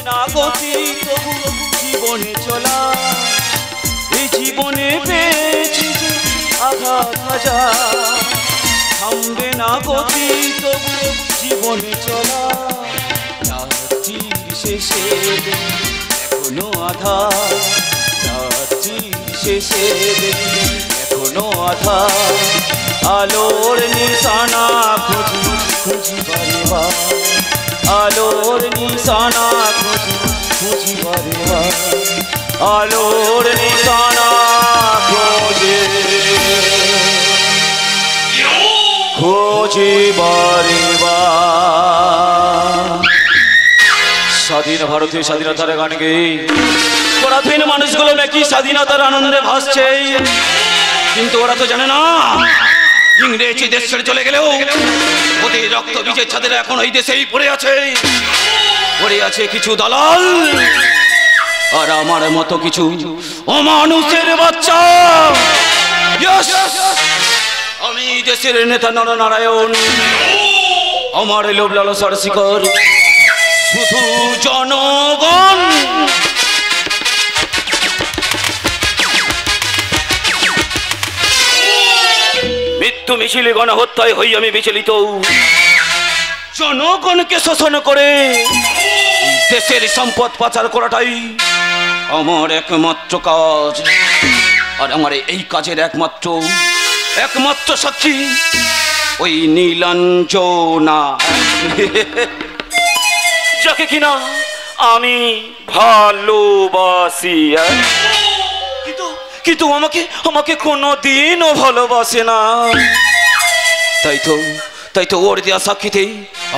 না গতি তবু জীবনে চলা, এই জীবনে পেয়েছি আঘাত হাজার। থামবে না গতি তবু জীবনে চলা, রাত্রির শেষে এখনো আধার, রাত্রির শেষে এখনো আধার। আলোর নিশানা খুঁজি খুঁজি বারে বার, আলোর নিশানা খুঁজি খুঁজি বারে বার, আলোর নিশানা খোঁজে খোঁজে বারে বার। স্বাধীন ভারতের স্বাধীনতার গান গেয়ে পরাধীন মানুষগুলো নাকি স্বাধীনতার আনন্দে ভাসছে, কিন্তু ওরা তো জানে না ইংরেজি দেশ ছেড়ে চলে গেলেও ওদের রক্ত বীজের ছাদের এখন এই দেশেই পড়ে আছে, পড়ে আছে কিছু দালাল আর আমার মতো কিছু অমানুষের বাচ্চা। আমি দেশের নেতা নরনারায়ণ, আমার লোভ লালসার শিকর শুধু জনগণ। মৃত্যু মিছিলে গণহত্যায় হই আমি বিচলিত, জনগণকে শোষণ করে দেশের সম্পদ পাচার করাটাই আমার একমাত্র কাজ। আর আমার এই কাজের একমাত্র সাক্ষী ওই নীলাঞ্জনা, যাকে কিনা আমি ভালোবাসি, কিন্তু আমাকে কোনোদিনও ভালোবাসে না। তাই তো ওর দেওয়া সাক্ষীতেই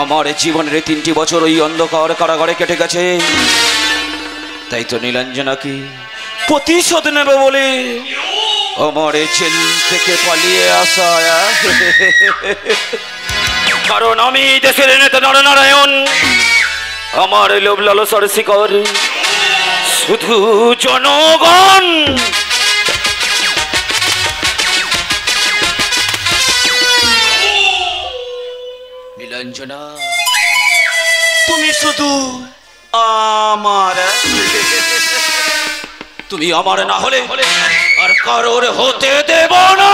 আমার জীবনের 3টি বছর ওই অন্ধকার কারাগারে কেটে গেছে। তাই তো নীলাঞ্জনাকে প্রতিশোধ নেবে বলে আমার জেল থেকে পালিয়ে আসা। কারণ আমি দেশের নেতা নরনারায়ণ, আমার লোভ লালসার শিকর শুধু জনগণ। নীলাঞ্জনা তুমি শুধু আমার, তুমি আমার না হলে আর কারোর হতে দেব না।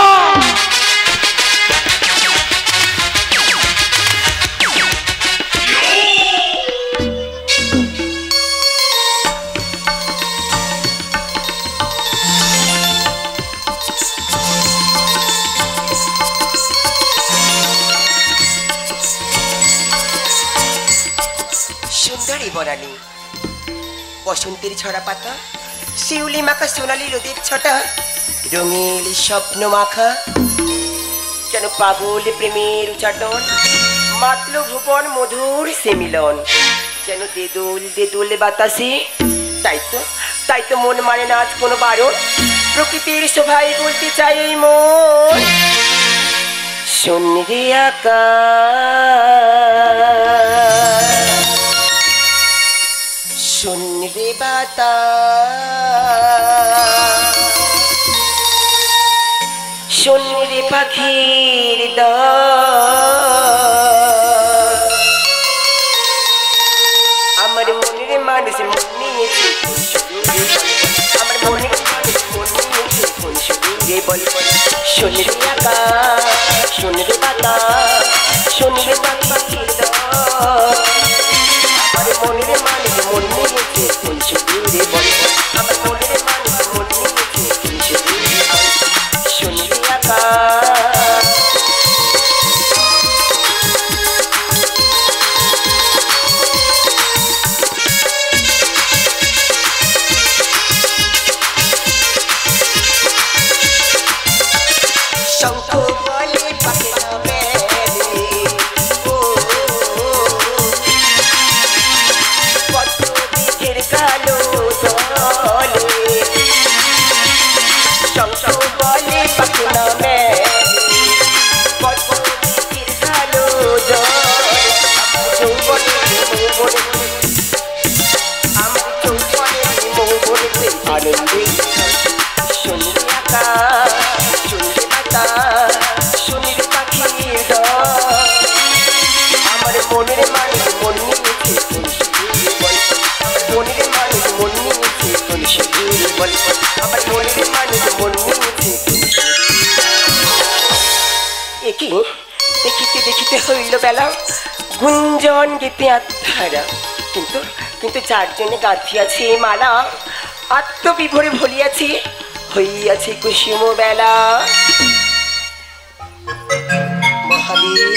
সুন্দরী বরানী, বসন্তের ছড়া পাতা, শিউলি মাখা সোনালি রোদের ছটা, রঙিল স্বপ্ন মাখা, যেন পাগল প্রেমের উচাটন, মাতল ভুবন মধুর সে মিলন, যেন দেদুল দেদুল বাতাসে। তাই তো মন মানে না আজ কোনো বারণ, প্রকৃতির শোভায় বলতে চাই এই মন। শূন্যে আকাশ, শূন্যে বাতাস, শূন্যে পাখির দল, আমার মনের মানুষ মন নিয়েছে, আমার মনের মানুষ মন নিয়েছে কোন সুরে বল। শূন্যে আকাশ, শূন্যে বাতাস, শূন্যে পাখির দল, আমার মনের মানুষ মন নিয়েছে কোন সুরে বল। আমার মনের মানুষ মন নিয়েছে কোন সুরে বল। শূন্যে আকাশ, শঙ্খ বলে পাখিরা মেলে, কত দিকের কালো বলি আমার মনের মানুষ মন নিয়েছে একই দেখিতে দেখিতে হইল বেলা গুঞ্জন গীতে আত্মারা কিন্তু কিন্তু যার জন্য গাঁথিয়াছে এই মালা আত্মবিভোরে ভুলিয়াছি হইয়াছে কুসুম বেলা মহাদেব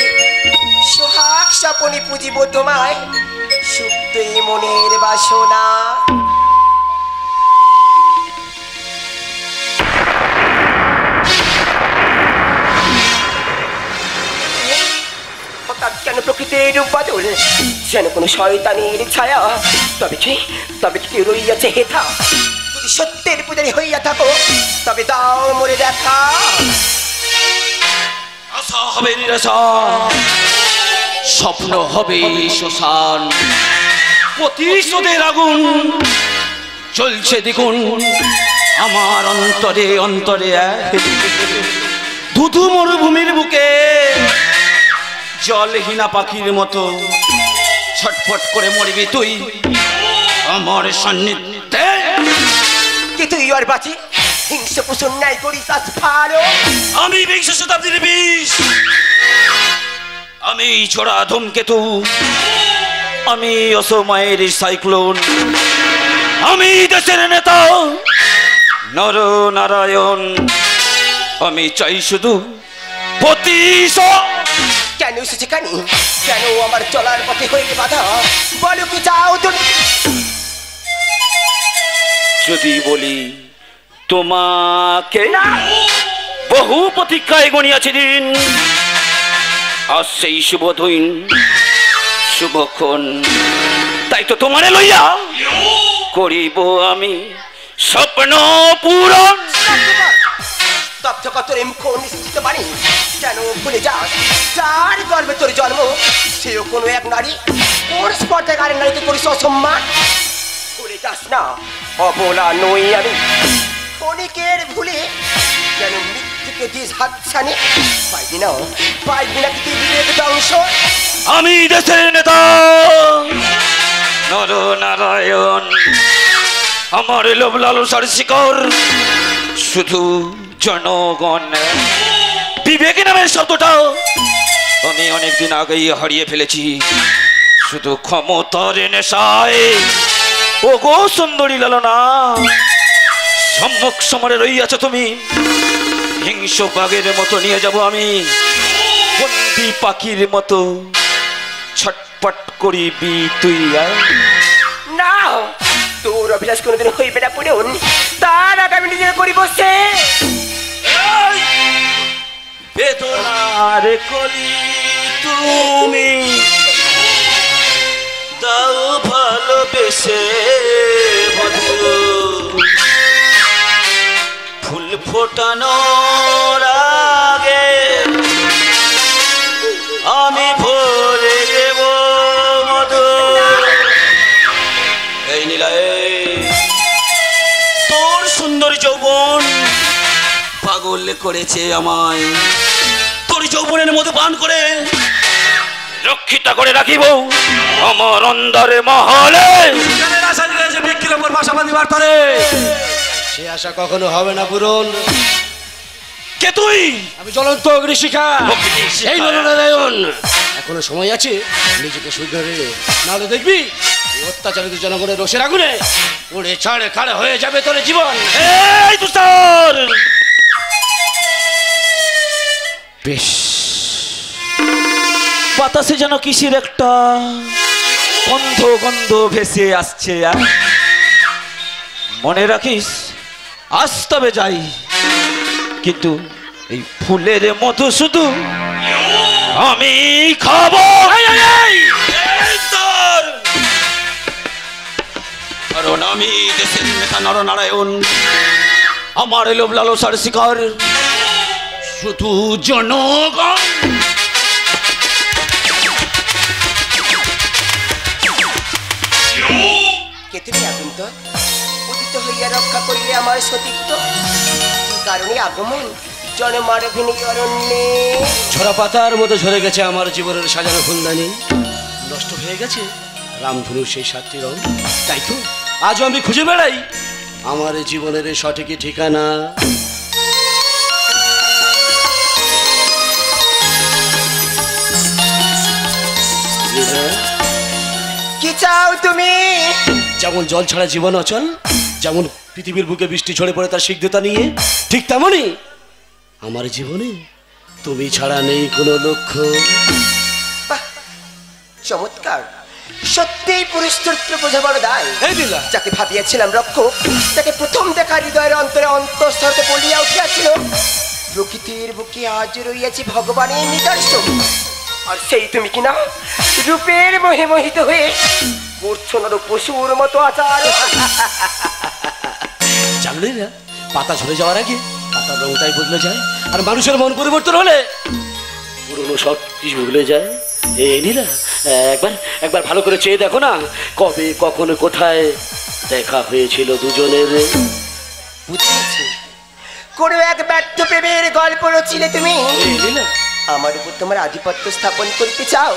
সোহাগ স্বপনে পুজিব তোমায় সুপ্ত এই মনের বাসনা কেন প্রকৃতির রূপ বদল যেন কোনো শয়তানের ছায়া তবে কি কেউ রইয়াছে হেথা যদি সত্যের পূজারি হইয়া থাকো তবে দাও মরে দেখা আশা হবে নিরাশা স্বপ্ন হবে শ্মশান প্রতিশোধের আগুন চলছে দ্বিগুণ আমার অন্তরে অন্তরে ধুধু মরুভূমির বুকে জলহীনা পাখির মতো ছটফট করে মরবি তুই আমার সান্নিধ্যে কি তুই আর বাঁচি হিংসে পোষণ নাই করিস আজ ভালো আমি বিংশ শতাব্দীর বিষ আমি ছোড়া ধূমকেতু আমি অসময়ের সাইক্লোন আমি দেশের নেতা নর নারায়ণ আমি চাই শুধু প্রতিশোধ কেন এসেছে কেন কেন আমার চলার পথে হয়ে বাধা বলো কি চাও তুমি যদি বলি তোমাকে বহু প্রতীক্ষায় গণিয়াছি দিন আজ সেই শুভ দিন শুভক্ষণ তাই তো তোমারে লইয়া করিব আমি স্বপ্ন পূরণ তথ্য কত মুখ নিশ্চিত পারি কেন ভুলে যাস যার গর্বে তোর জন্ম সেও কোনো এক নারী কোন স্পর্ধায় আরেক নারীকে করিস অসম্মান ভুলে যাস না অবলা নই আমি ক্ষণিকের ভুলে যেন মৃত্যুকে দিস হাত ছানি পাইবি না কি বিবেক ধ্বংস আমি দেশের নেতা নর নারায়ণ আমার লোভ লালসার শিকর শুধু জনগণ বিবেক নামের শব্দটাও আমি অনেকদিন আগেই হারিয়ে ফেলেছি শুধু ক্ষমতার নেশায় ও গো সুন্দরী লালনা সম্মুখ সমরে রইয়াছ তুমি হিংস্র বাঘের মতো নিয়ে যাব আমি বন্দি পাখির মতো ছটপট করিবি তুই না তোর অভিলাষ কোনোদিন হইবে না পূরণ তার আগামী নিজে করি বসে বেদনার কলি তুমি দাও ভালোবেসে ফুল ফোটানোর আগে আমি ভরে দেব মধু এই নীলায় তোর সুন্দর যৌবন পাগল করেছে আমায় তোর যৌবনের মতো পান করে রক্ষিত করে রাখিব আমার অন্দরে মহলে সে আশা কখনো হবে না পূরণ কে তুই আমি জ্বলন্ত অগ্নিশিখা এই নারায়ণ এখনো সময় আছে নিজেকে শুধরে নাহলে দেখবি অত্যাচারিত জনগণের রোষের আগুনে উড়ে ছাড়ে খাড়ে হয়ে যাবে তোর জীবন এই তুষার বেশ বাতাসে যেন কিসের একটা গন্ধ গন্ধ ভেসে আসছে মনে রাখিস আজ তবে যাই কিন্তু এই ফুলের মতো শুধু আমি খাবো কারণ আমি দেশের নেতা নরনারায়ণ আমার লোভ লালসার শিকার শুধু জনগণ কে তুমি আগুন তো উদিত হইয়া রক্ষা করিলে আমার সতীত্ব কারণে আগমন জনমারভিনী অরণ্যে ঝরা পাতার মতো ঝরে গেছে আমার জীবনের সাজানো ফুলদানি নষ্ট হয়ে গেছে রামধনুর সেই সাতটি রং তাই তো আজও আমি খুঁজে বেড়াই আমার জীবনের সঠিক ঠিকানা। কি চাও তুমি? যেমন জল ছাড়া জীবন অচল, যেমন পৃথিবীর বুকে বৃষ্টি ঝরে পড়ে তার সিদ্ধতা নিয়ে, ঠিক তেমনই আমার জীবনে তুমি ছাড়া নেই কোনো লক্ষ্য। বাহ, চমৎকার। সত্যিই পুরুষ চরিত্র বোঝা বড় দায়। এই লীলা, যাকে ভাবিয়াছিলাম রক্ষক, তাকে প্রথম দেখা হৃদয়ের অন্তরে অন্তঃস্থলতে বলিয়া উঠিয়াছিল। প্রকৃতির বুকে আজ রইয়াছি ভগবানের নিদর্শন। আর সেই তুমি কিনা রূপের মোহে মোহিত হয়ে করছো না পশুর মতো আচার। জানলি না, পাতা ঝরে যাওয়ার আগে পাতার রংটাই বদলে যায়, আর মানুষের মন পরিবর্তন হলে পুরনো সব কিছু ভুলে যায়। এই নীলা, একবার একবার ভালো করে চেয়ে দেখো না, কবে কখন কোথায় দেখা হয়েছিল দুজনের। বুঝেছি, কোনো এক ব্যর্থ প্রেমের গল্প রচিলে তুমি। এই নীলা, আমার উপর তোমার আধিপত্য স্থাপন করতে চাও,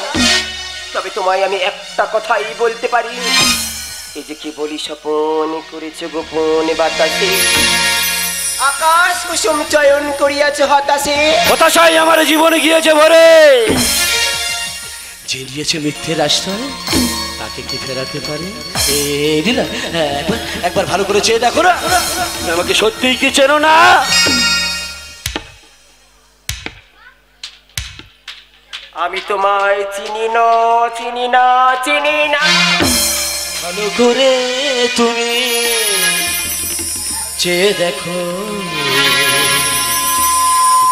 তবে তোমায় আমি একটা কথাই বলতে পারি। এই যে কি বলি স্বপন করেছো গোপন বাতাসে, আকাশ কুসুম চয়ন করিয়াছ হতাশে। হতাশাই আমার জীবনে গিয়েছে ভরে, যে নিয়েছে মিথ্যের আশ্রয় তাকে কি ফেরাতে পারে? এই নীলা, একবার একবার ভালো করে চেয়ে দেখো না, আমাকে সত্যিই কি চেনো না? আমি তোমায় চিনি না, চিনি না, চিনি না। ভালো করে তুমি চেয়ে দেখো,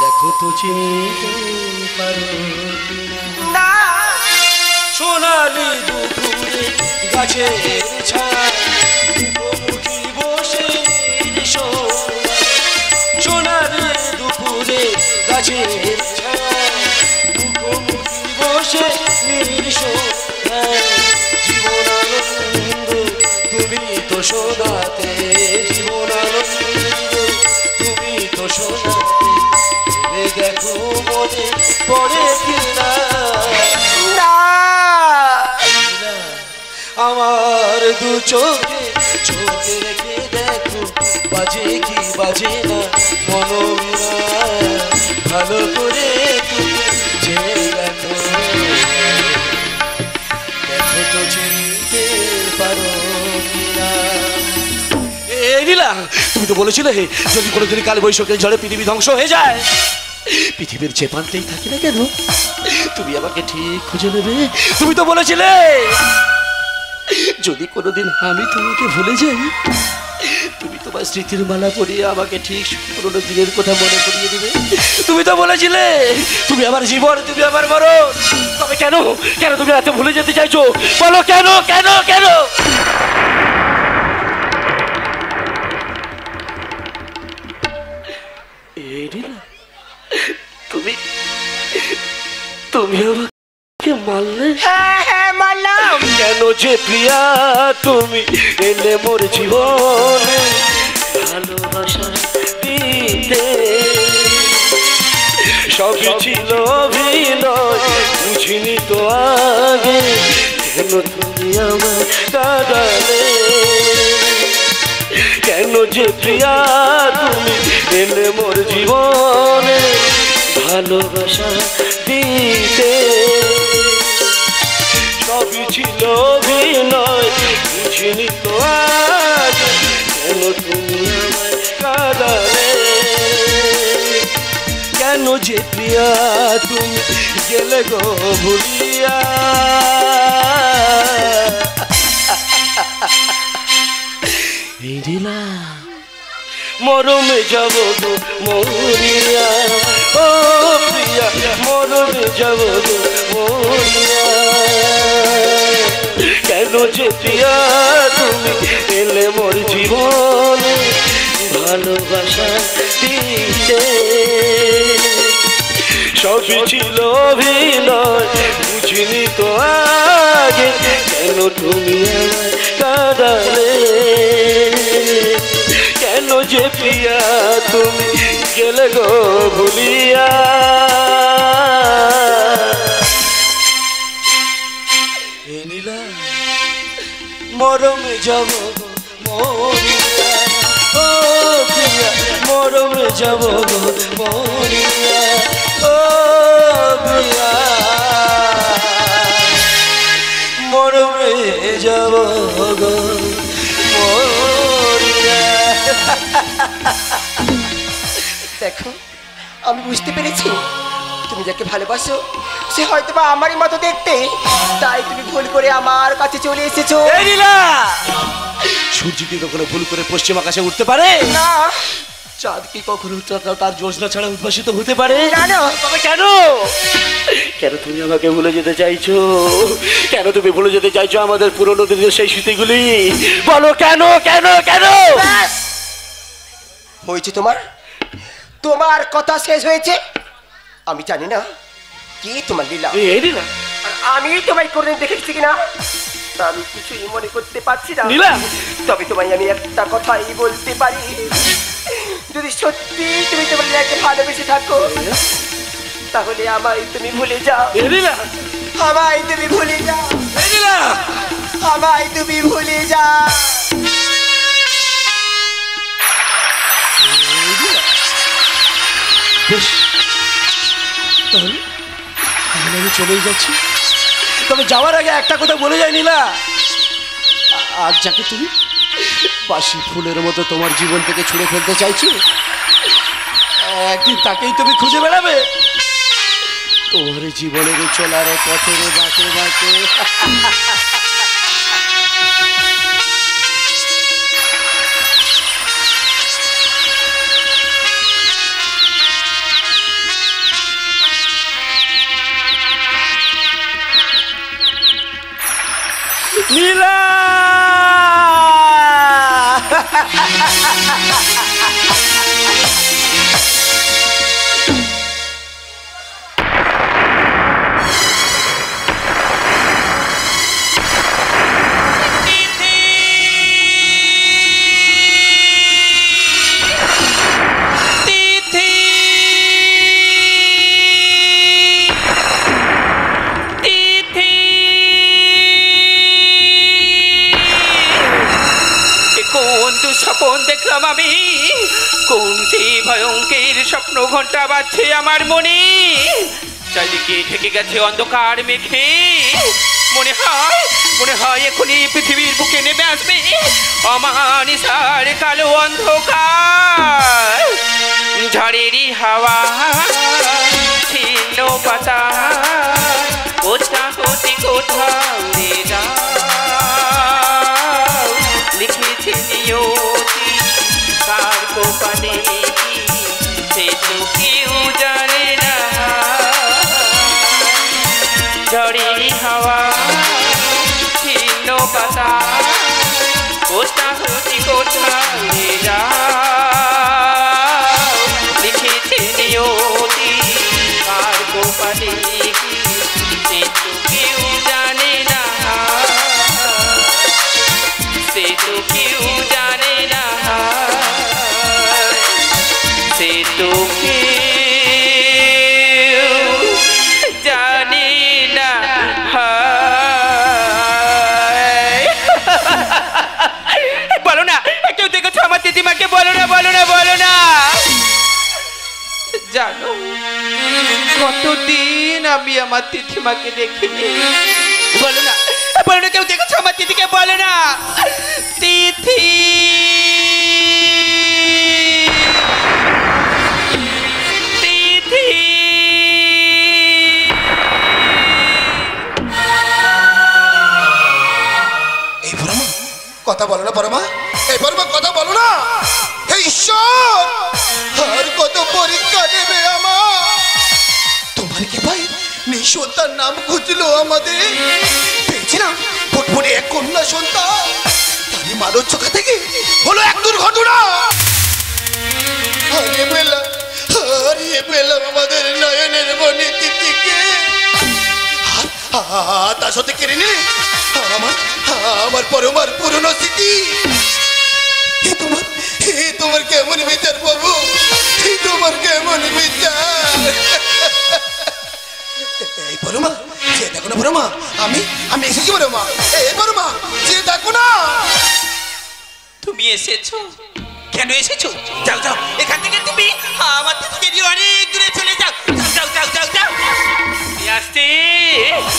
দেখো তো চিনতে পারো না। সোনালি দুপুরে গাছের ছায় মুখোমুখি বসে সোনালি দুপুরে গাছের ছায় মুখোমুখি বসে জীবন আনন্দ তুমি তো শোনাতে, জীবন আনন্দ তুমি তো শোনাতে, দেখো মনে পড়ে কিনা আমার দু চোখে চোখে রেখে দেখো, বাজে কি বাজে না মনোমীরা, ভালো করে তুমি যে দেখো, দেখো তো চিনতে পারো কিনা। এই নীলা, তুমি তো বলেছিলে যদি কোনোদিন কাল বৈশাখের ঝড়ে পৃথিবী ধ্বংস হয়ে যায়, পৃথিবীর যে প্রান্তেই থাকি না কেন তুমি আমাকে ঠিক খুঁজে নেবে। তুমি তো বলেছিলে যদি কোনোদিন আমি তোমাকে ভুলে যাই, তুমি তোমার স্মৃতির মালা পরিয়ে আমাকে ঠিক পুরোনো দিনের কথা মনে করিয়ে দিবে। তুমি তো বলেছিলে তুমি আমার জীবন, তুমি আমার মরণ। তবে কেন কেন তুমি এত ভুলে যেতে চাইছো? বলো কেন কেন কেন? এই নীলা, তুমি তুমি আমাকে মারলে। হ্যাঁ হ্যাঁ মারলাম। কেন যে প্রিয়া তুমি এলে মোর জীবনে ভালোবাসা দিতে, সবই ছিল অভিনয় বুঝিনি তো আগে, কেন তুমি আমার কাঁদালে? কেন যে প্রিয়া তুমি এলে মোর জীবনে ভালোবাসা দিতে, সবই ছিল অভিনয় বুঝিনি তো আগে, কেন তুমি আমায় কাঁদালে? কেন যে প্রিয়া তুমি গেলে গো ভুলিয়া, এই নীলা মরমে যাব গো মরিয়া, ও প্রিয়া মরমে যাব গো মরিয়া, কেন যে প্রিয়া তুমি এলে মোর জীবনে ভালোবাসা দিতে, সবই ছিল অভিনয় বুঝিনি তো আগে, কেন তুমি আমায় কাঁদালে? কেন যে প্রিয়া তুমি গেলে গো ভুলিয়া। এই নীলা মরমে যাব গো মরিয়া, মরমে যাব গো মরিয়া ও বিয়া মরমে যাব গো মরিয়া। দেখো আমি বুঝতে পেরেছি তুমি যাকে ভালোবাসো সে হয়তো বা আমারই মতো দেখতে, তাই তুমি ভুল করে আমার কাছে চলে এসেছো। এই নীলা, সূর্য কি কখনো ভুল করে পশ্চিম আকাশে উঠতে পারে না চাঁদ কি কখনো তার জ্যোৎস্না ছাড়া উদ্ভাসিত হতে পারে না না তবে কেন কেন তুমি আমাকে ভুলে যেতে চাইছো? কেন তুমি ভুলে যেতে চাইছো আমাদের পুরনো দিনের সেই স্মৃতিগুলি? বলো কেন কেন কেন? ব্যাস! হয়েছে তোমার তোমার কথা শেষ হয়েছে। আমি জানি না কি তোমার লীলা, এই নীলা, আর আমি তোমায় কোনদিন দেখেছি কিনা তা আমি কিছুই মনে করতে পারছি না। নীলা! তবে তোমায় আমি একটা কথাই বলতে পারি, যদি সত্যি তুমি তোমার লীলাকে ভালোবেসে থাকো তাহলে আমায় তুমি ভুলে যাও। এই নীলা, আমায় তুমি ভুলে যাও, এই নীলা! আমায় তুমি ভুলে যাও। বেশ, তাহলে তাহলে আমি চলেই যাচ্ছি। তবে যাওয়ার আগে একটা কথা বলে যাই নীলা, আজ যাকে তুমি বাসি ফুলের মতো তোমার জীবন থেকে ছুঁড়ে ফেলতে চাইছো, একদিন তাকেই তুমি খুঁজে বেড়াবে তোমার জীবনের চলার পথের বাঁকে বাঁকে। নীলা! দেখলাম আমি কোন সেই ভয়ঙ্কর স্বপ্ন ঘন্টা বাজছে আমার মনে, চারিদিকে ঢেকে গেছে অন্ধকার মেঘে। মনে হয় এখনই পৃথিবীর বুকে নেমে আসবে অমানিসার কালো অন্ধকার। ঝড়েরই হাওয়া ছিন্ন পাতা কোথা হতে কোথাও উড়ে যাও, লিখেছে নিয়তি কার কোপানে সে তো কেউ জানে না। ঝড়েরই হাওয়া ছিন্ন পাতা কোথা হতে কোথাও উড়ে যাও, লিখেছে নিয়তি কার কোপানে সে তো কেউ জানে না, সে তো কেউ জানে না, সে তো কেউ জানে না। বলো না, কেউ দেখেছো আমার দিদিমাকে? বলো না বলো না বলো না। জানো কতদিন আমি আমার তিথিমাকে দেখিনি। বলো না বলো না, কেউ দেখেছো আমার তিথিকে? বলো না। তিথি তিথি এই বড়মা কথা বলো না, বড়মা এই বড়মা কথা বলো না। হে ঈশ্বর, আর কত পরীক্ষা নেবে আমার? তোমার কি ভাই নিঃসন্তান নাম খুঁজলো আমাদের, পেয়েছিলাম ফুটফুটে এক কন্যা সন্তান, তারই মানব চোখা থেকে হলো এক দুর্ঘটনা। হারিয়ে পেলাম আমাদের নয়নের মনে তিথিকে, তার সাথে কেড়ে নিলে আমার পরমার পুরনো স্মৃতি। তোমার কেমন বিচার প্রভু, তোমার কেমন বিচার? এই পরমা যে দেখো না, পরমা আমি এসেছি পরমা, এই পরমা যে দেখো না। তুমি এসেছো? কেন এসেছো? যাও যাও এখান থেকে তুমি আমার থেকে নিয়ে অনেক দূরে চলে যাও। যাও যাও যাও যাও। আসছে,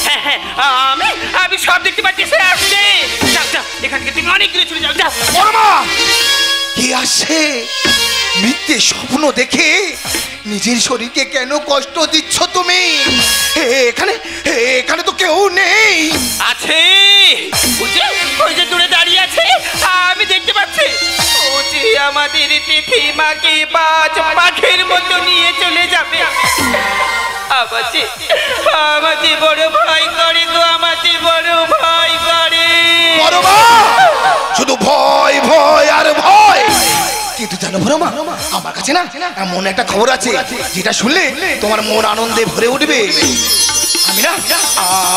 হ্যাঁ হ্যাঁ, আমি সব দেখতে পাচ্ছি, সে আসছে। যাও যাও এখান থেকে তুমি অনেক দূরে চলে যাও। যাও। পরমা কি আসে? মিথ্যে স্বপ্ন দেখে নিজের শরীরকে কেন কষ্ট দিচ্ছ তুমি? এখানে এখানে তো কেউ নেই। আছে, ওই যে দূরে দাঁড়িয়ে আছে, আমি দেখতে পাচ্ছি। ও যে আমাদের তিথি মাকে বাজ পাখির মতো নিয়ে চলে যাবে। আমাকে বড় ভয় করে গো, আমাকে বড় ভয় করে। পরমা শুধু ভয় ভয় আর ভয়। কিন্তু জানো পরমা, আমার কাছে না এমন একটা খবর আছে যেটা শুনলে তোমার মন আনন্দে ভরে উঠবে। আমি না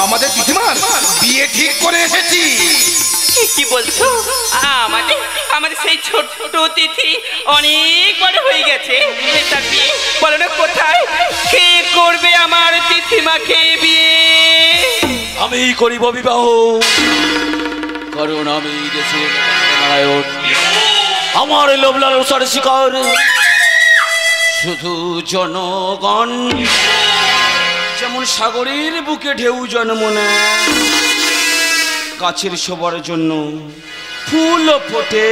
আমাদের দিদিমার বিয়ে ঠিক করে এসেছি। কি বলছো? আমাদের সেই ছোট্ট তিথি অনেক বড় হয়ে গেছে। তার বিয়ে বলো না কোথায়? কে করবে আমার তিথিমাকে বিয়ে? আমি করিব বিবাহ, কারণ আমি দেশের নারায়ণ। আমার লোভ লালসার শিকার শুধু জনগণ। যেমন সাগরের বুকে ঢেউ জন্ম নেয়, গাছের শোবার জন্য ফুল ফোটে,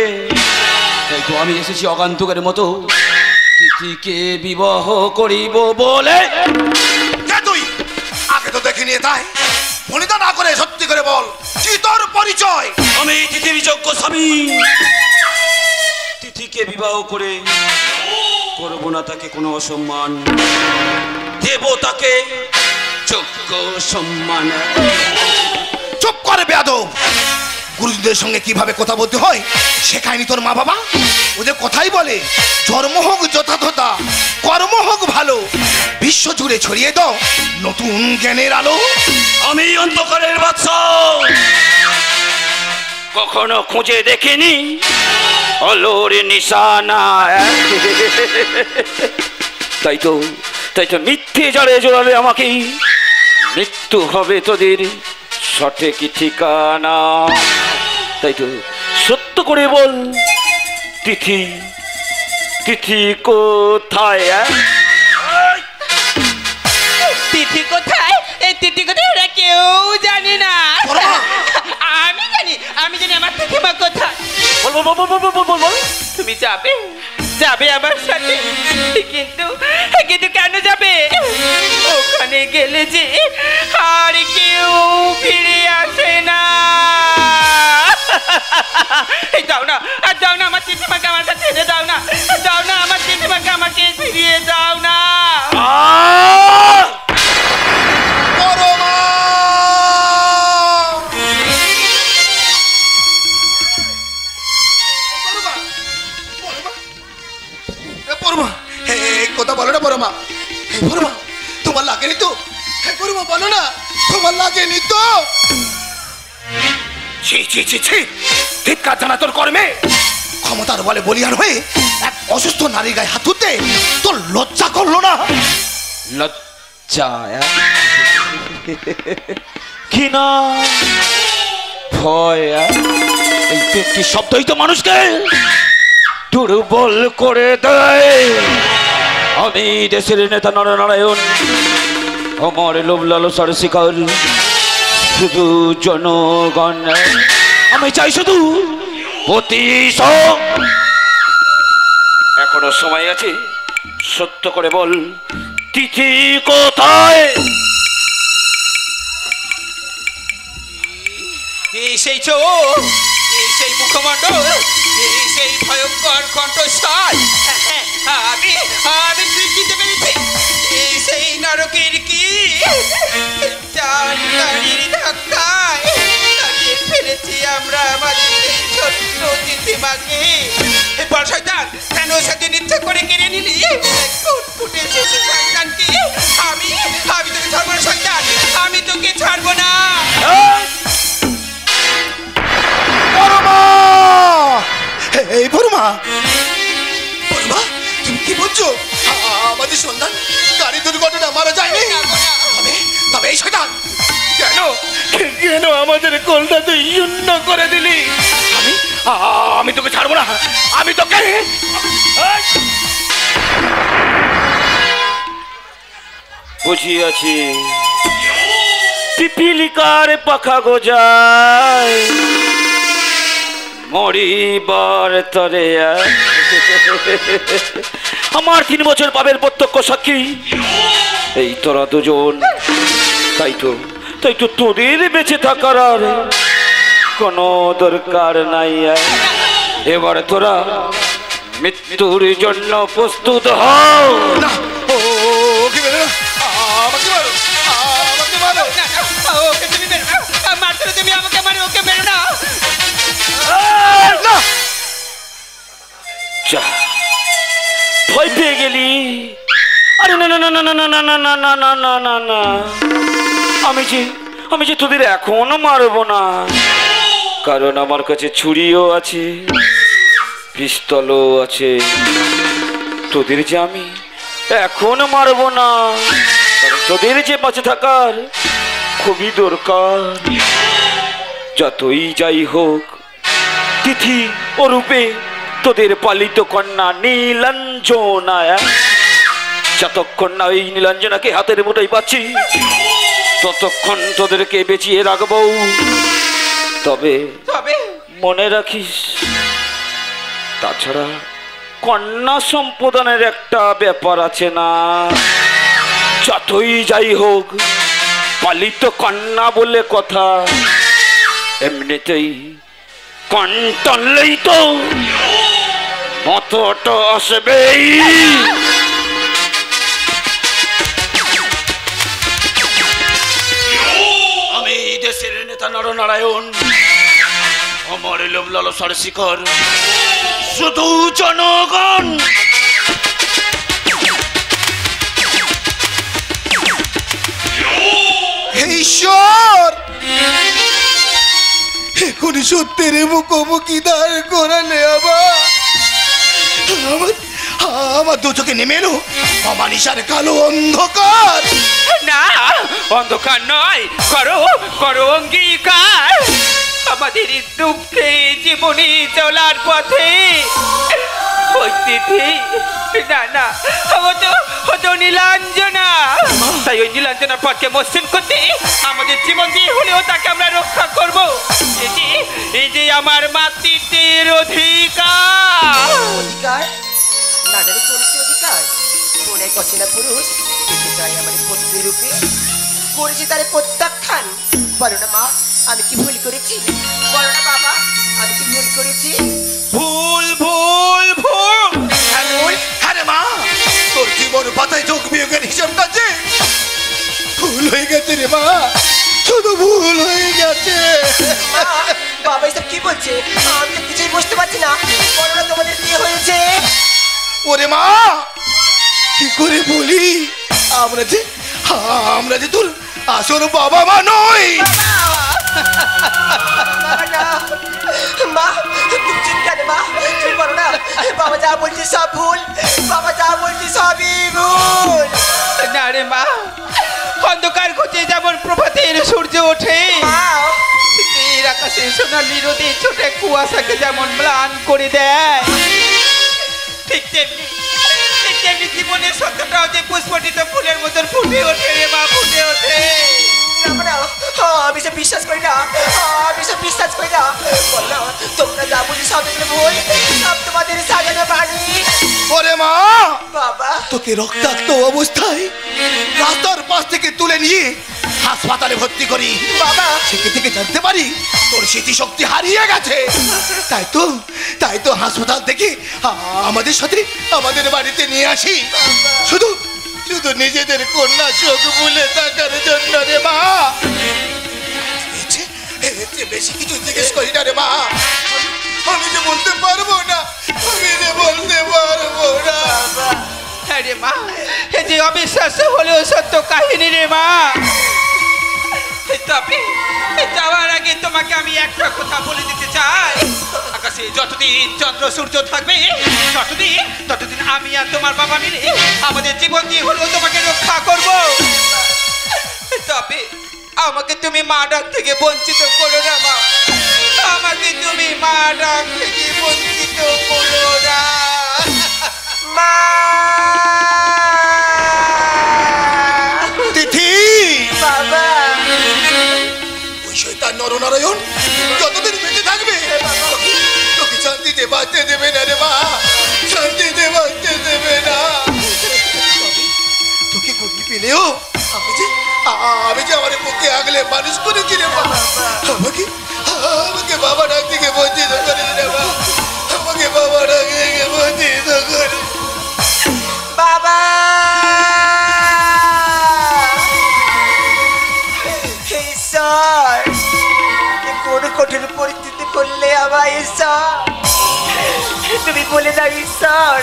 তাই তো আমি এসেছি অগান্তকের মতো তিথিকে বিবাহ করিব বলে। তুই আগে তো দেখে নিয়ে তাই ভনিতা না করে সত্যি করে বল, কি তোর পরিচয়? আমি তিথির যোগ্য স্বামী। তিথিকে বিবাহ করে করব না তাকে কোনো অসম্মান, দেব তাকে যোগ্য সম্মান। চুপ করে বেয়াদব। গুরুজনদের সঙ্গে কিভাবে কথা বলতে হয় শেখায়নি তোর মা বাবা? ওদের কথাই বলে জন্ম হোক যথাযথা, কর্ম হোক ভালো, বিশ্ব জুড়ে ছড়িয়ে দাও নতুন জ্ঞানের আলো। আমি অন্ধকারের বাদশা, কখনো খুঁজে দেখিনি আলোর নিশানা। তাই তো মিথ্যে জালে জোড়ালে আমাকে, মৃত্যু হবে তোদের সঠিক ঠিকানা। তাই তো সত্য করে বল, তিথি কোথায়? তিথি কোথায়? এই তিথি কোথায় ওরা কেউ জানে না। আমি জানি আমার তিথিমা কোথায়। বল। তুমি যাবে আমার সাথে, কিন্তু কেন যাবে? ওখানে গেলে যে আর কেউ ফিরে আসে না। দাও না আমার তিথিমাকে আমার কাছে এনে দাও না। আমার তিথিমাকে আমাকে ফিরিয়ে দাও না। কথা বলো না পরমা। পরমা তোমার লাগেনি তো? পরমা বলো না, তোমার লাগেনি তো? ছি ছি ছি ছি, ধিক্কার জানা তোর কর্মে। ক্ষমতার বলে বলিয়ান হয়ে এক অসুস্থ নারীর গায়ে হাত তুলতে তোর লজ্জা করলো না? লজ্জা কি না ভয়, এই কি শব্দই তো মানুষকে দুর্বল করে দেয়। আমি দেশের নেতা নরনারায়ণ, আমার লোভ লালসার শিকার শুধু জনগণ। আমি চাই শুধু প্রতিশোধ। এখনো সময় আছে, সত্য করে বল, তিথি কোথায়? এই সেই চোখ, এই সেই মুখমণ্ডল, এই সেই ভয়ঙ্কর কণ্ঠস্বর। আমি চিনতে পেরেছি, এই সেই নরকের কি গাড়ির ধাক্কায় তাড়িয়ে ফেলেছি আমরা আমাদের এই ছোট্ট তিথিমাকে। বল শয়তান, কেন সেদিন ইচ্ছা করে কেড়ে নিলি ফুটফুটে শিশু সন্তানকে? আমি তোকে ছাড়বো না শয়তান, আমি তোকে ছাড়বো না। এই পরমা, তুমি কি বলছো? আমাদের সন্তান গাড়ি দুর্ঘটনা মারা যায়নি? তবে এই শয়তান কেন আমাদের কোলটা তুই শূন্য করে দিলি? আমি তোকে ছাড়বো না, আমি তোকে বুঝিয়াছি পিপিলিকার পাখা গোজায় মরিবার তরে আমার 3 বছর পাবের প্রত্যক্ষ সাক্ষী এই তোরা দুজন। তাই তো তোদের বেঁচে থাকার আর কোনো দরকার নাই। এবার তোরা মৃত্যুর জন্য প্রস্তুত হও। ভয় পেয়ে গেলি? আরে না না না না না না না না না না না না না, আমি যে তোদের এখনো মারবো না, কারণ আমার কাছে ছুরিও আছে, পিস্তলও আছে। তোদের যে আমি এখনো মারবো না, কারণ তোদের যে বেঁচে থাকার খুবই দরকার। যতই যাই হোক, তিথি ও রূপে তোদের পালিত কন্যা নীলাঞ্জনা, যতক্ষণ না ওই নীলাঞ্জনাকে হাতের মুঠোয় পাচ্ছি ততক্ষণ তোদেরকে বেঁচিয়ে রাখবো। তবে মনে রাখিস, তাছাড়া কন্যা সম্পাদনের একটা ব্যাপার আছে না। যতই যাই হোক, পালিত কন্যা বলে কথা, এমনিতেই কন টানলেই তো মতটা আসবেই। আমি দেশের নেতা নরনারায়ণ, আমার লোভ লালসার শিখর শুধু জনগণ। ঈশ্বর, এখন সত্যের মুখোমুখি দাঁড় করালে আমার দু চোখে নেমে এলো অমানিসার কালো অন্ধকার। না, অন্ধকার নয়, করো অঙ্গীকার। আমাদের দুঃখে জীবনে চলার পথে ওই তিথি, না হতো নীলাঞ্জনা। তাই ওই নীলাঞ্জনার পথকে মসৃণ করতে আমাদের জীবন দিয়ে হলেও তাকে আমরা রক্ষা করব। এই যে আমার মাতৃত্বের অধিকার। না জানি কোন অধিকার, কোন এক অচেনা পুরুষ চাই আমার পত্নী রূপে করেছি তার প্রত্যাখ্যান। বলো না মা, আমি কি ভুল করেছি? বলো না বাবা, আমি কি ভুল করেছি? ভুল ভুল ভুল ভুল? আরে মা, তোর জীবন পাতায় যোগ বিয়োগের হিসাবটা যে ভুল হয়ে গেছে রে মা, শুধু ভুল হয়ে গেছে। মা, বাবা এসব কি বলছে? আমি তো কিছুই বুঝতে পারছি না। বলো না তোমাদের কি হয়েছে? ওরে মা, কি করে বলি, আমরা যে তোর আসল বাবা মা নই। মা, তুমি চিন্তা নেই মা, তুমি বলো না বাবা যা বলছে সব ভুল, বাবা যা বলছে সবই ভুল। না রে মা, অন্ধকার ঘুচে যেমন প্রভাতের সূর্য ওঠে, শীতের আকাশে সোনালি রোদে ছোটে কুয়াশাকে যেমন ম্লান করে দেয়, ঠিক তেমনি জীবনের সত্যটাও যে পুষ্পটিত ফুলের মতন ফুটে ওঠে রে মা, ফুটে ওঠে। আমি সব বিশ্বাস করি না, আমি সব বিশ্বাস করি না। বললো তোমরা যা বলছি সব এগুলো ভুল, সব তোমাদের সাজানো বাড়ি। ওরে মা, বাবা তোকে রক্তাক্ত অবস্থায় রাস্তার পাশ থেকে তুলে নিয়ে হাসপাতালে ভর্তি করি। বাবা থেকে থেকে জানতে পারি তোর স্মৃতিশক্তি হারিয়ে গেছে। তাই তো হাসপাতাল থেকে আমাদের সাথে আমাদের বাড়িতে নিয়ে আসি, শুধু নিজেদের কন্যা শোক ভুলে থাকার জন্য রে মা। বেশি কিছু জিজ্ঞেস করি না রে মা, আমি যে বলতে পারবো না, রে মা, এই যে অবিশ্বাস হলেও সত্য কাহিনী রে মা। তবে যাওয়ার আগে তোমাকে আমি একটা কথা বলে দিতে চাই, আকাশে যতদিন চন্দ্র সূর্য থাকবে ততদিন আমি আর তোমার বাবা মিলে আমাদের জীবন দিয়ে হলেও তোমাকে রক্ষা করব। তবে আমাকে তুমি মা ডাক থেকে বঞ্চিত করো না মা, আমাকে তুমি মা ডাক থেকে বঞ্চিত করো না মা। কঠিন পরিস্থিতি করলে আমায় ঈশ্বর, তুমি বলে দাও ঈশ্বর,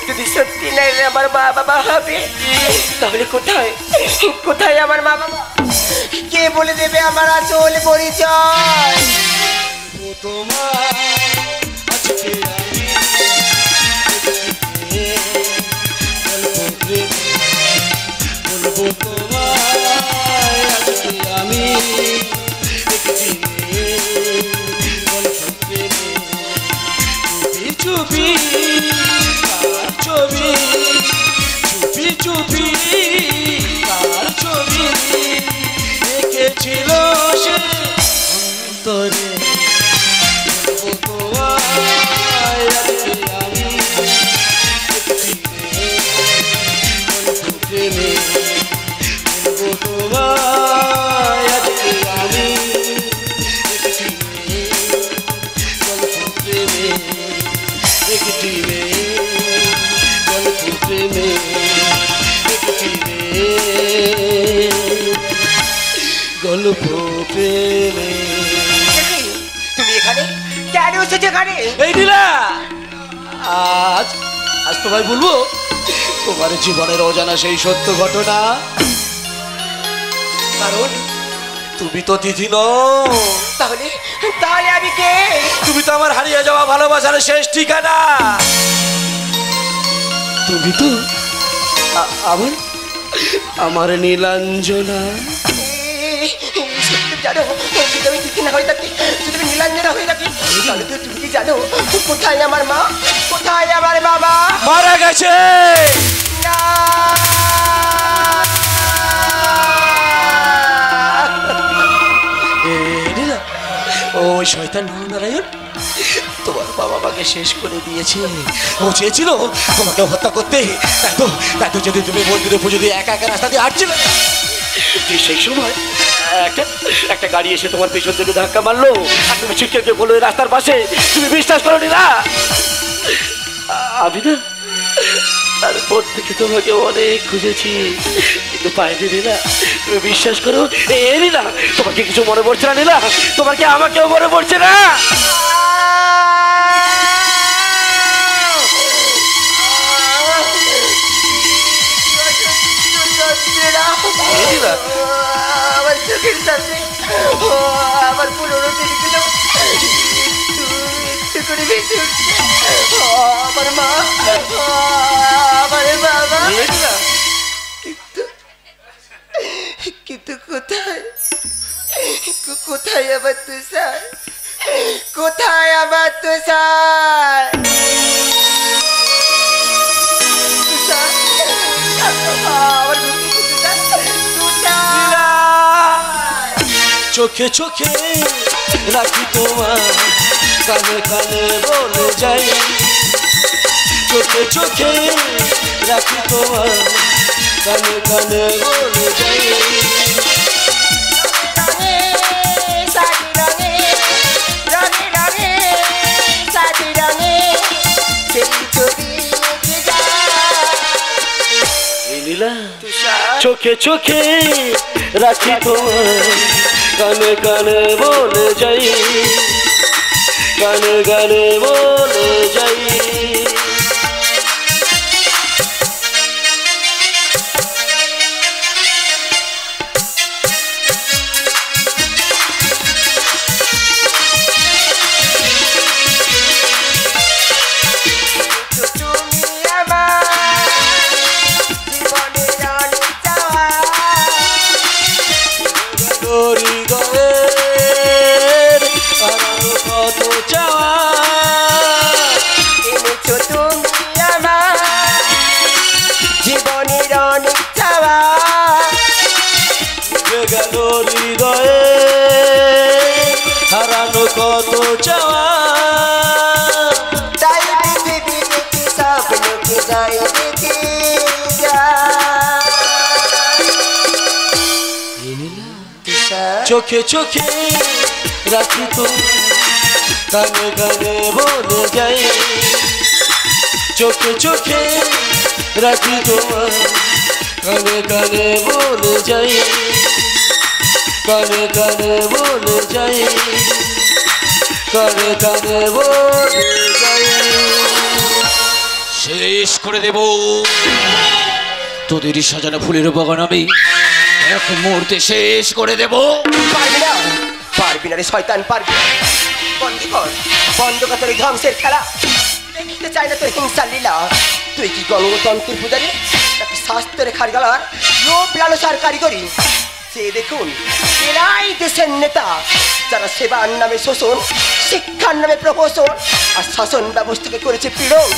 যদি সত্যি নাই আমার মা বাবা হবে তাহলে কোথায় কোথায় আমার মা বাবা? কে বলে দেবে আমার আসল পরিচয়? তোমার আজকে বলবো তোমায় আজকে আমি একটি গল্প প্রেমে চুপি চুপি চুপি চুপি তার ছবি এঁকেছিল সে অন্তরে। বলবো তোমায় আজকে আমি একটি গল্প প্রেমে বলবো তোমায় আজকে আমি একটি গল্প প্রেমে একটি গল্প প্রেমে একটি গল্প প্রেমে। তুমি এখানে কেন এসেছো এখানে? এই নীলা, আজ আজ তোমায় বলবো তোমার জীবনের অজানা সেই সত্য ঘটনা। কারণ তুমি তো তিথি নও, তাহলে তাহলে আমি কে? তুমি তো আমার হারিয়ে যাওয়া ভালোবাসার শেষ ঠিকানা। তুমি তো আমার আমার নীলাঞ্জনা। সত্যি জানো যদি আমি তিথি না হয়ে থাকি, যদি আমি নীলাঞ্জনা হয়ে থাকি, তাহলে তো তুমি কি জানো কোথায় আমার মা, কোথায় আমার বাবা? মারা গেছে। না ওই শয়তান নারায়ণ তোমার বাবা মাকে শেষ করে দিয়েছে। ও চেয়েছিল তোমাকে হত্যা করতে, তাই তো যদি তুমি মন্দিরে পুজো দিয়ে একা একা রাস্তা দিয়ে হাঁটছিলে, সেই সময় একটা গাড়ি এসে তোমার পেছন থেকে ধাক্কা মারলো আর তুমি চিৎকার বললো রাস্তার পাশে। তুমি বিশ্বাস করোনি না? আমি না তারপর থেকে তোমাকে অনেক খুঁজেছি কিন্তু পাইনি নীলা। তুমি বিশ্বাস করো এই নীলা, তোমাকে কিছু মনে পড়ছে না নীলা? তোমার কি আমাকেও মনে পড়ছে না? আমার চোখের সামনে আমার পুরনো দিনগুলো একটু করে ভেসে উঠছে। আমার মা, আমার বাবা, কিন্তু কোথায় কোথায় আমার তুষার, কোথায় আমার তুষার? চোখে চোখে রাখি তোমার, কানে কানে বলে যাই। চোখে চোখে রাখি তোমার, কানে কানে বলে যাই। চোখে চোখে রাখি তোমার, কানে কানে বলে যাই, কানে কানে বলে যাই। কত চাওয়া তাই পৃথিবী দেখি সব লোকে যায় দেখে চোখে চোখে রাখি তো, কানে কানে বলে যাই। চোখে চোখে রাখি তোমার, কানে কানে বলে যাই, কানে কানে বলে যাই। কানে কানে বলে যায় শেষ করে দেব তোদের সাজানো ফুলের বাগান আমি এক মুহূর্তে শেষ করে দেব। পারবি না, পারবি না রে শয়তান, পারবি না। বন্ধ কর, বন্ধ কর তোর এই ধ্বংসের খেলা। দেখতে চাই না তোর হিংসার লীলা। তুই কি গণতন্ত্রের পূজারি নাকি শাস্ত্রের খারগালার লোভ লালসার কারিগরি? সে দেখুন এরাই দেশের নেতা, যারা সেবার নামে শোষণ, শিক্ষার নামে প্রহসন আর শাসন ব্যবস্থাকে করেছে পীড়ন।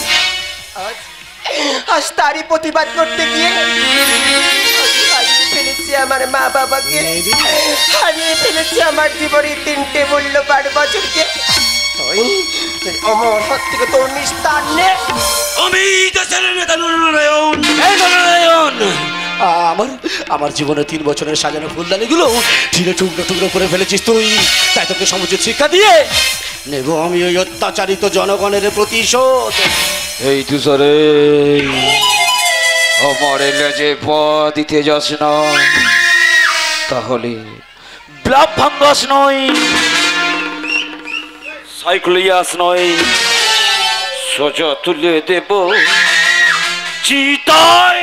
আজ তারই প্রতিবাদ করতে গিয়ে হারিয়ে ফেলেছি আমার মা বাবাকে, হারিয়ে ফেলেছি আমার জীবনের 3টে মূল্যবান বছরকে। তুই অমর হাত থেকে তোর নিস্তার নে। আমি দেশের নেতা নরনারায়ণ। এই নরনারায়ণ, আমার জীবনে 3 বছরের সাজানো ফুলদানিগুলো ছিঁড়ে টুকরো টুকরো করে ফেলেছিস তুই, তাই তোকে সমুচিত শিক্ষা দিয়ে নেব আমি ওই অত্যাচারিত জনগণের প্রতিশোধ। এই তুষারে আমার লেজে পা দিতে যাস না, তাহলে ব্লাব ফাঙ্গাস নয়, সাইক্লিয়াস নয়, সোজা তুলে দেব চিতায়।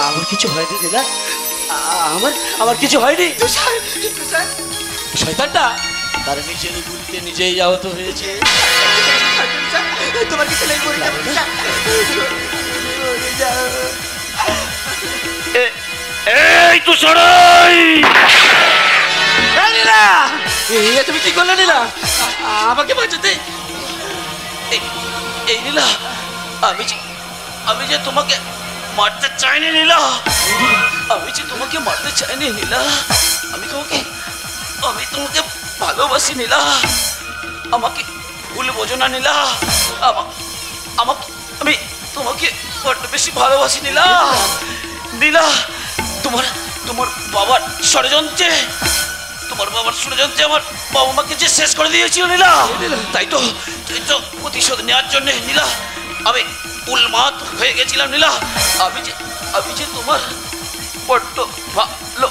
আমার কিছু হয়নি দিদা, আমার কিছু হয়নি। শয়তানটা তার নিজের গুলিতে নিজেই আহত হয়েছে। তোমার কিছু নেই, এই তুষারাই, তুমি কি করলে নীলা? আমাকে বাঁচাতে এই নীলা, আমি যে তোমাকে মারতে চাইনি নীলা, আমি যে তোমাকে মারতে চাইনি নীলা, আমি তোমাকে ভালোবাসি নীলা, আমাকে ভুল বোঝো না নীলা, আমি তোমাকে বড্ড বেশি ভালোবাসি নীলা। নীলা, তোমার বাবার ষড়যন্ত্রে আমার বাবা মাকে যে শেষ করে দিয়েছিল নীলা, তাই তো প্রতিশোধ নেওয়ার জন্য নীলা আমি উন্মাদ হয়ে গেছিলাম নীলা। আমি যে তোমার বড্ড ভালো।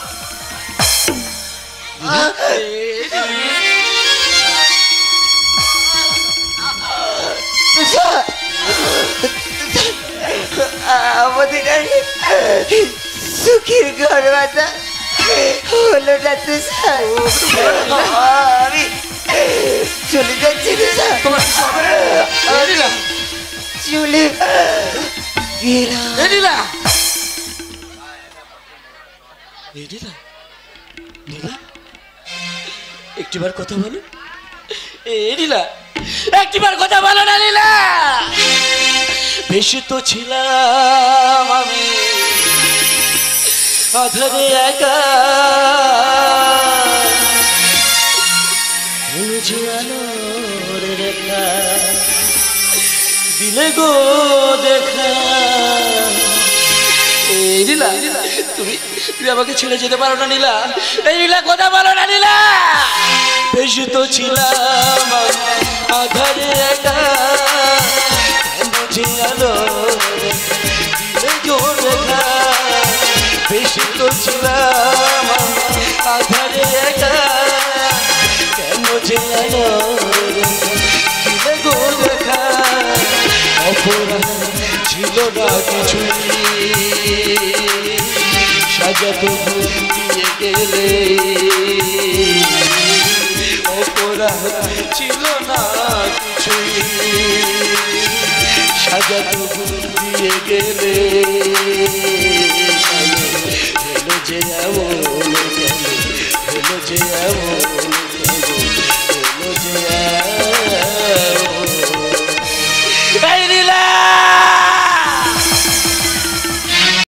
আমাদের সুখের ঘর বাঁধা হলো না তো স্যার, আমি চলে যাচ্ছি না স্যার, চলে একটিবার কথা বলো নীলা, একটিবার কথা বলো না নীলা। বেশি তো ছিলাম আমি আধারে একা, রেখা দিলে গো দেখা। এই নীলা, তুমি আমাকে ছেড়ে যেতে পারো না নীলা, এই নীলা কথা বলো না নীলা। বেশি তো ছিলাম আধারে একা, বুঝে আলো দিলে গো দেখা। বেশি তো ছিলাম আধারে একা, কেন যে আলো দিলে গো দেখা। অপরাধ ছিল না কিছুই, সাজাতো দিয়ে গেলে। অপরাধ ছিল না কিছুই, সাজাতো দিয়ে গেলে। হেলো যে এমন, হেলো যে এমন।